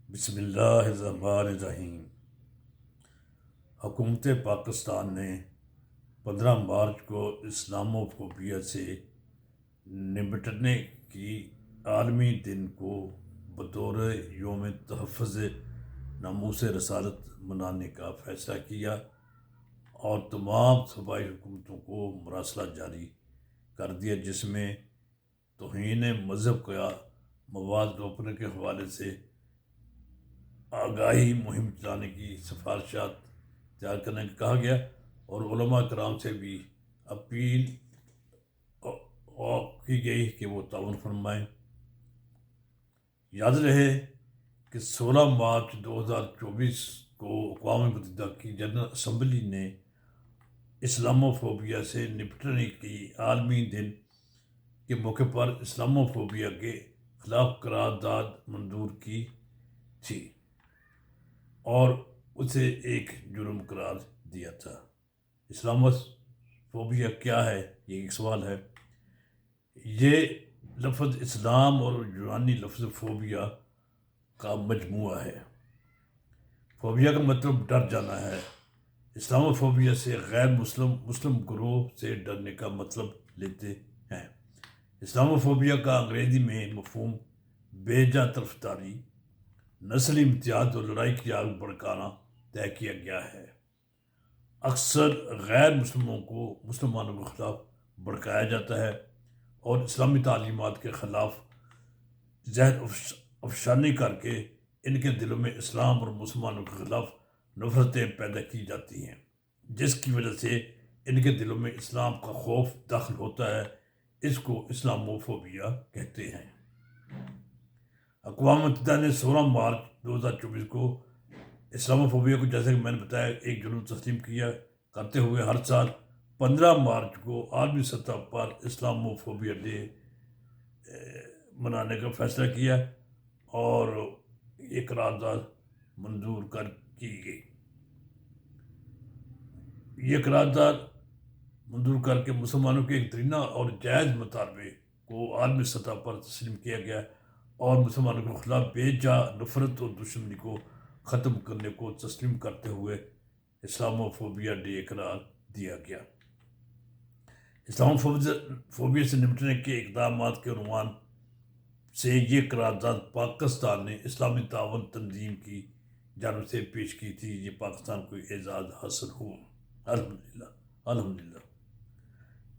بسم اللہ الرحمن الرحیم۔ حکومت پاکستان نے 15 مارچ کو اسلامو فوبیا سے نمٹنے کی عالمی دن کو بطور یوم تحفظ ناموس رسالت منانے کا فیصلہ کیا اور تمام صوبائی حکومتوں کو مراسلہ جاری کر دیا، جس میں توہین مذہب کا مواد روکنے کے حوالے سے آگاہی مہم چلانے کی سفارشات تیار کرنے کا کہا گیا اور علماء کرام سے بھی اپیل کی گئی کہ وہ تعاون فرمائیں۔ یاد رہے کہ 16 مارچ 2024 کو اقوام متحدہ کی جنرل اسمبلی نے اسلامو فوبیا سے نپٹنے کی عالمی دن کے موقع پر اسلامو فوبیا کے خلاف قرارداد منظور کی تھی اور اسے ایک جرم قرار دیا تھا۔ اسلامو فوبیا کیا ہے؟ یہ ایک سوال ہے۔ یہ لفظ اسلام اور یونانی لفظ فوبیا کا مجموعہ ہے۔ فوبیا کا مطلب ڈر جانا ہے۔ اسلامو فوبیا سے غیر مسلم گروہ سے ڈرنے کا مطلب لیتے ہیں۔ اسلامو فوبیا کا انگریزی میں مفہوم بے جا طرفداری، نسلی امتیاز اور لڑائی کی آگ بھڑکانا طے کیا گیا ہے۔ اکثر غیر مسلموں کو مسلمانوں کے خلاف بھڑکایا جاتا ہے اور اسلامی تعلیمات کے خلاف زہر افشانی کر کے ان کے دلوں میں اسلام اور مسلمانوں کے خلاف نفرتیں پیدا کی جاتی ہیں، جس کی وجہ سے ان کے دلوں میں اسلام کا خوف داخل ہوتا ہے۔ اس کو اسلامو فوبیا کہتے ہیں۔ اقوام متحدہ نے 16 مارچ 2024 کو اسلامو فوبیا کو، جیسے کہ میں نے بتایا، ایک جرم تسلیم کیا کرتے ہوئے ہر سال 15 مارچ کو عالمی سطح پر اسلامو فوبیا ڈے منانے کا فیصلہ کیا اور یہ قرارداد منظور کی گئی۔ یہ قرارداد منظور کر کے مسلمانوں کے ایک دیرینہ اور جائز مطالبے کو عالمی سطح پر تسلیم کیا گیا اور مسلمانوں کے خلاف بے جا نفرت اور دشمنی کو ختم کرنے کو تسلیم کرتے ہوئے اسلامو فوبیا ڈے قرار دیا گیا۔ اسلامو فوبیا سے نمٹنے کے اقدامات کے عنوان سے یہ قرارداد پاکستان نے اسلامی تعاون تنظیم کی جانب سے پیش کی تھی۔ یہ پاکستان کو اعزاز حاصل ہوا، الحمدللہ۔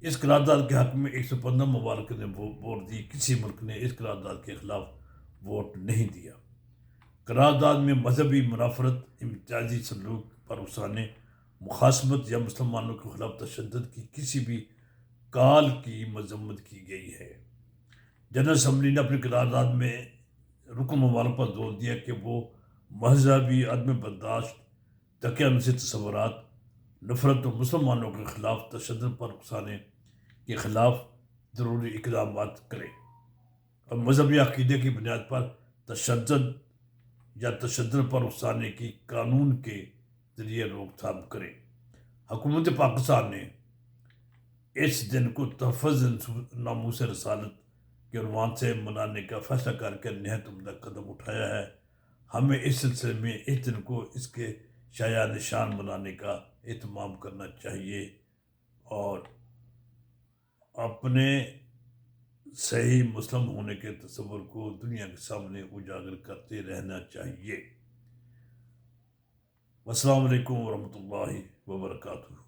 اس قرارداد کے حق میں 115 ممالک نے ووٹ دی۔ کسی ملک نے اس قرارداد کے خلاف ووٹ نہیں دیا۔ قرارداد میں مذہبی منافرت، امتیازی سلوک پر اکسانے، مخاصمت یا مسلمانوں کے خلاف تشدد کی کسی بھی کال کی مذمت کی گئی ہے۔ جنرل اسمبلی نے اپنی قرارداد میں رکن ممالک پر زور دیا کہ وہ مذہبی عدم برداشت، تقیہ تصورات، نفرت اور مسلمانوں کے خلاف تشدد پر اکسانے کے خلاف ضروری اقدامات کریں اور مذہبی عقیدے کی بنیاد پر تشدد یا تشدد پر اکسانے کی قانون کے ذریعے روک تھام کریں۔ حکومت پاکستان نے اس دن کو تحفظ ناموس رسالت کے عنوان سے منانے کا فیصلہ کر کے نہایت عمدہ قدم اٹھایا ہے۔ ہمیں اس سلسلے میں اس دن کو اس کے شایع نشان منانے کا اہتمام کرنا چاہیے اور اپنے صحیح مسلم ہونے کے تصور کو دنیا کے سامنے اجاگر کرتے رہنا چاہیے۔ السلام علیکم ورحمۃ اللہ وبرکاتہ۔